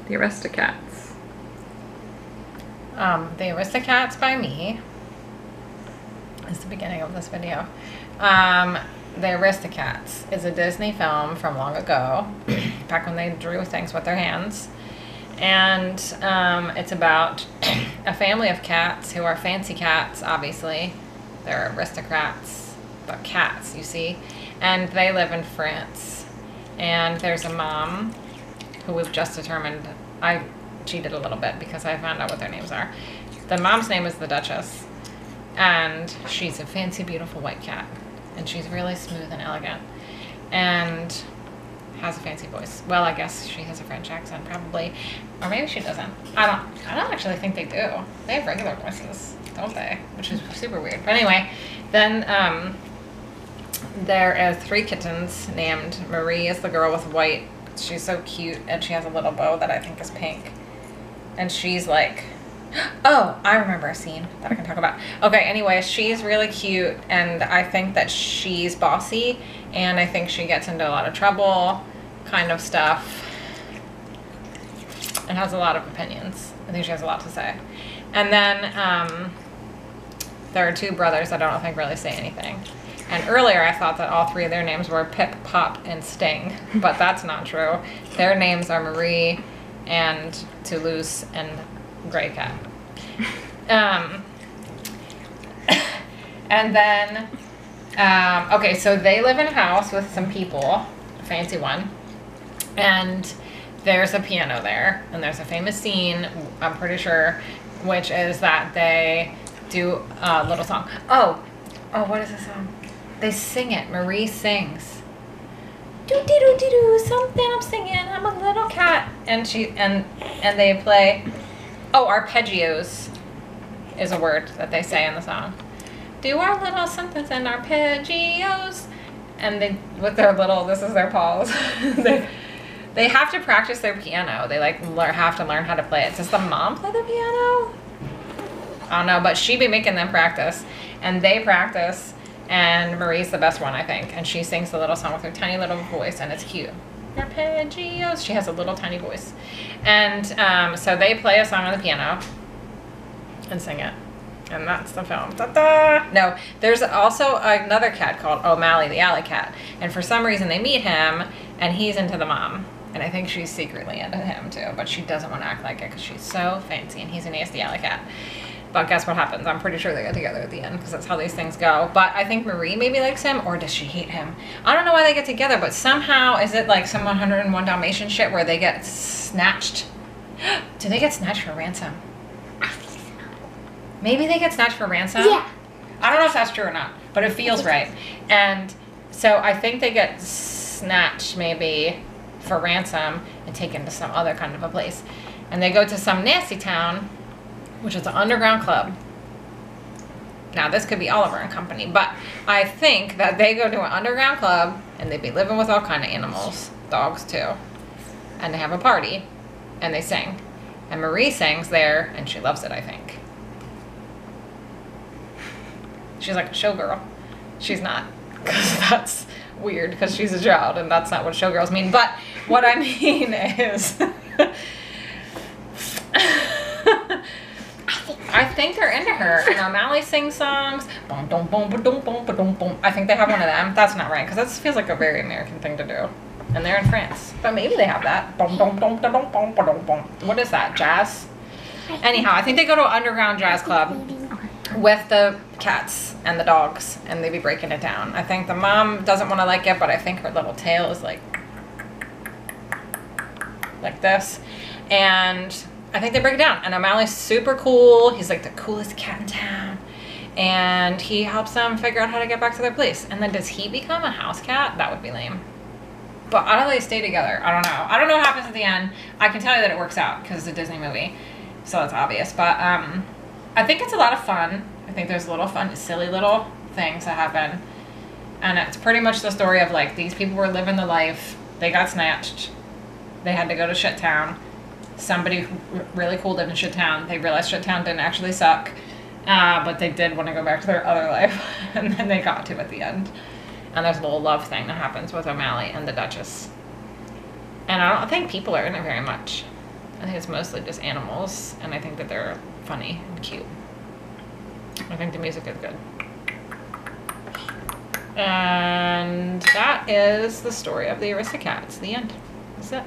The Aristocats. The Aristocats by me is the beginning of this video. The Aristocats is a Disney film from long ago, back when they drew things with their hands. And it's about a family of cats who are fancy cats, obviously. They're aristocrats, but cats, you see. And they live in France. And there's a mom who we've just determined, I cheated a little bit because I found out what their names are. The mom's name is the Duchess. And she's a fancy, beautiful white cat. And she's really smooth and elegant. And has a fancy voice. Well, I guess she has a French accent, probably. Or maybe she doesn't. I don't actually think they do. They have regular voices, don't they? Which is super weird. But anyway, then there are 3 kittens named Marie is the girl with white. She's so cute, and she has a little bow that I think is pink. And she's like, oh, I remember a scene that I can talk about. Okay, anyway, she's really cute, and I think that she's bossy, and I think she gets into a lot of trouble, kind of stuff, and has a lot of opinions. I think she has a lot to say. And then there are 2 brothers that I don't think really say anything. And earlier I thought that all 3 of their names were Pip, Pop, and Sting, but that's not true. Their names are Marie and Toulouse and Gray Cat. And then, okay, so they live in a house with some people, a fancy one, and there's a piano there, and there's a famous scene, I'm pretty sure, which is that they do a little song. Oh, what is the song? They sing it. Marie sings. Do-dee-doo-dee-doo, something I'm singing, I'm a little cat. And they play, arpeggios is a word that they say in the song. Do our little somethings and arpeggios. And they, with their little, this is their paws. They have to practice their piano. They have to learn how to play it. Does the mom play the piano? I don't know, but she be making them practice. And they practice, and Marie's the best one, I think. And she sings the little song with her tiny little voice, and it's cute. Arpeggios. She has a little tiny voice. And so they play a song on the piano and sing it. And that's the film. Ta-da! No, there's also another cat called O'Malley, the alley cat. And for some reason they meet him, and he's into the mom. And I think she's secretly into him too, but she doesn't want to act like it because she's so fancy, and he's a nasty alley cat. But guess what happens? I'm pretty sure they get together at the end because that's how these things go. But I think Marie maybe likes him, or does she hate him? I don't know why they get together, but somehow, is it like some 101 Dalmatian shit where they get snatched? Do they get snatched for ransom? Maybe they get snatched for ransom? Yeah. I don't know if that's true or not, but it feels right. And so I think they get snatched maybe for ransom and taken to some other kind of a place. And they go to some nasty town, which is an underground club. Now, this could be Oliver and Company, but I think that they go to an underground club, and they be living with all kind of animals, dogs too. And they have a party, and they sing. And Marie sings there, and she loves it, I think. She's like a showgirl. She's not, because that's weird, because she's a child, and that's not what showgirls mean. But what I mean is, I think they're into her. And O'Malley sings songs. Boom, boom, boom, boom, boom, boom, boom. I think they have one of them. That's not right, because that feels like a very American thing to do. And they're in France, but maybe they have that. Boom, boom, boom, boom, boom, boom, boom. What is that? Jazz? Anyhow, I think they go to an underground jazz club with the cats and the dogs, and they be breaking it down. I think the mom doesn't want to like it, but I think her little tail is like this. And I think they break it down. And O'Malley's super cool. He's like the coolest cat in town. And he helps them figure out how to get back to their place. And then does he become a house cat? That would be lame. But how do they stay together? I don't know. I don't know what happens at the end. I can tell you that it works out because it's a Disney movie. So it's obvious. But I think it's a lot of fun. I think there's little fun, silly little things that happen. And it's pretty much the story of like, these people were living the life. They got snatched. They had to go to shit town. Somebody really cool lived in shit town. They realized shit town didn't actually suck. But they did want to go back to their other life. And then they got to at the end. And there's a little love thing that happens with O'Malley and the Duchess. And I don't think people are in it very much. I think it's mostly just animals, and I think that they're funny and cute. I think the music is good. And that is the story of the Aristocats. The end. That's it.